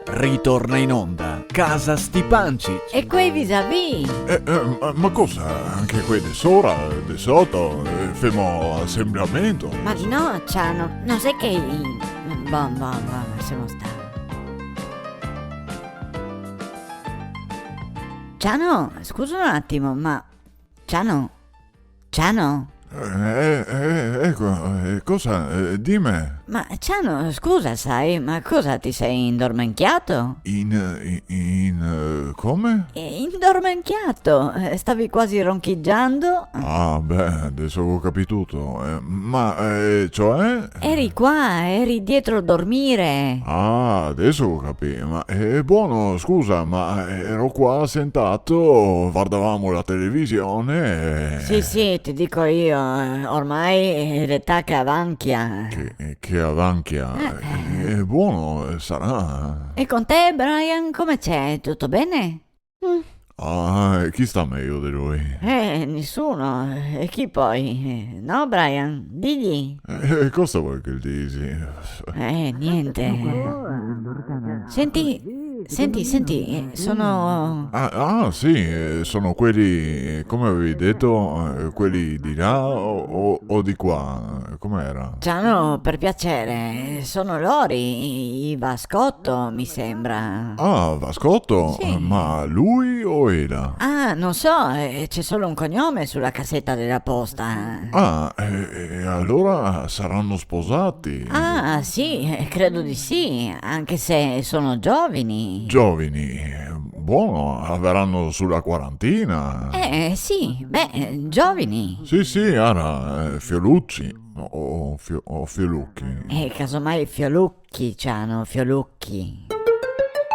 Ritorna in onda Casa Stipancic. E quei vis-à-vis? Ma cosa? Anche qui di sopra, di sotto, femo assemblamento? Ma di no, Ciano, non sai che... Bon, lasciamo stare. Ciano, scusa un attimo, ma... Ciano? Ecco, cosa? Dimmi. Ma Ciano, scusa, sai, ma cosa ti sei indormenchiato? Come? Indormenchiato? Stavi quasi roncheggiando? Ah, beh, adesso ho capito tutto. Cioè? Eri qua, eri dietro il dormire. Ah, adesso ho capito. Ma è buono, scusa, ma ero qua sentato, guardavamo la televisione. Sì, ti dico io, ormai l'età che avanchia. Che avanchia. È buono, sarà. E con te, Brian, come c'è? Tutto bene? Ah, chi sta meglio di lui? Nessuno. E chi poi? No, Brian? Digli. Cosa vuoi che dici? Niente. Senti, sono... Sì, sono quelli, come avevi detto, quelli di là o di qua? Com'era? Ciano, per piacere, sono Lori, i Vascotto, mi sembra. Ah, Vascotto? Sì. Ma lui o era? Ah, non so, c'è solo un cognome sulla cassetta della posta. Ah, allora saranno sposati. Ah, sì, credo di sì, anche se sono giovani. Giovani, buono, avranno sulla quarantina. Sì, giovani. Sì, Ara, Fiolucci o Fiolucchi. Casomai Fiolucchi, Ciano, Fiolucchi.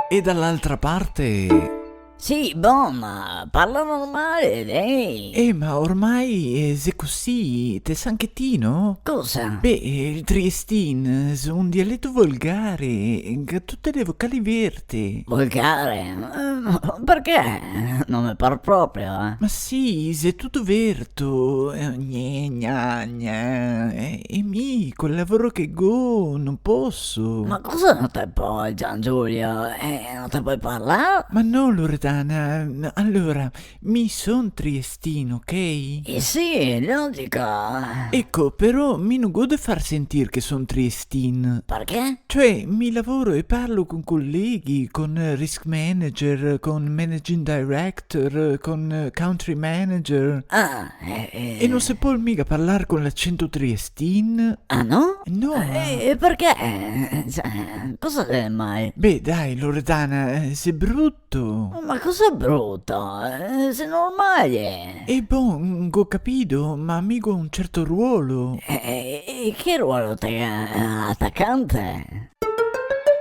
E dall'altra parte... Sì, ma parla normale, lei. Ma ormai è così, te sanchettino? Cosa? Beh, il triestin è un dialetto volgare, che tutte le vocali verte. Volgare? Perché? Non mi par proprio, Ma sì, è tutto verto, gne, gna, gna, e mi, col lavoro che go, non posso. Ma cosa non te puoi, Gian Giulio? Non te puoi parlare? Ma no, Loredana, allora, mi son triestino, ok? Sì, lo dico. Ecco, però mi non gode far sentire che son triestin. Perché? Cioè, mi lavoro e parlo con colleghi, con risk manager, con managing director, con country manager. E non si può mica parlare con l'accento triestin? Ah, no? No. Perché? Cosa è mai? Beh, dai, Loredana, sei brutto. Ma cosa brutto? Sei normale. E bon, ho capito, ma amico ha un certo ruolo. Che ruolo te attaccante?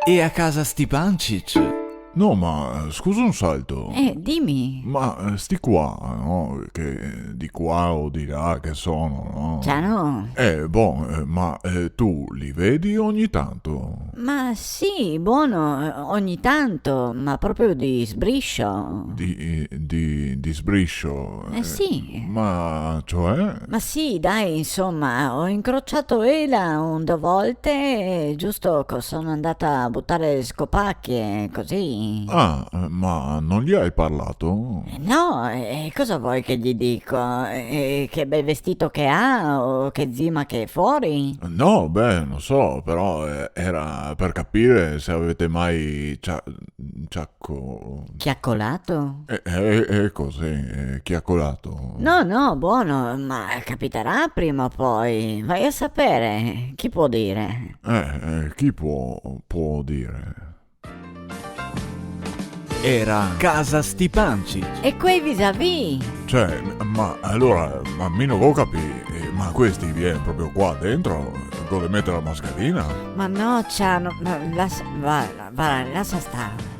E a casa Stipancic? No, ma scusa un salto. Dimmi. Ma sti qua, no? Che di qua o di là che sono, no? Ciano? Ma tu li vedi ogni tanto? Ma sì, buono, ogni tanto, ma proprio di sbriscio. Di sbriscio? Sì. Ma cioè? Ma sì, dai, insomma, ho incrociato Ela un due volte, giusto che sono andata a buttare le scopacchie, così. Ah, ma non gli hai parlato? No, cosa vuoi che gli dico? Che bel vestito che ha o che zima che è fuori? No, beh, non so, però era per capire se avete mai Chiaccolato? così, chiacolato. No, buono, ma capiterà prima o poi, vai a sapere, chi può dire? Chi può dire? Era Casa Stipancic. E quei vis-à-vis? Cioè, ma allora, ma mi non ho capito, ma questi viene proprio qua dentro? Dove mettere la mascherina? Ma no, Ciano, lascia stare.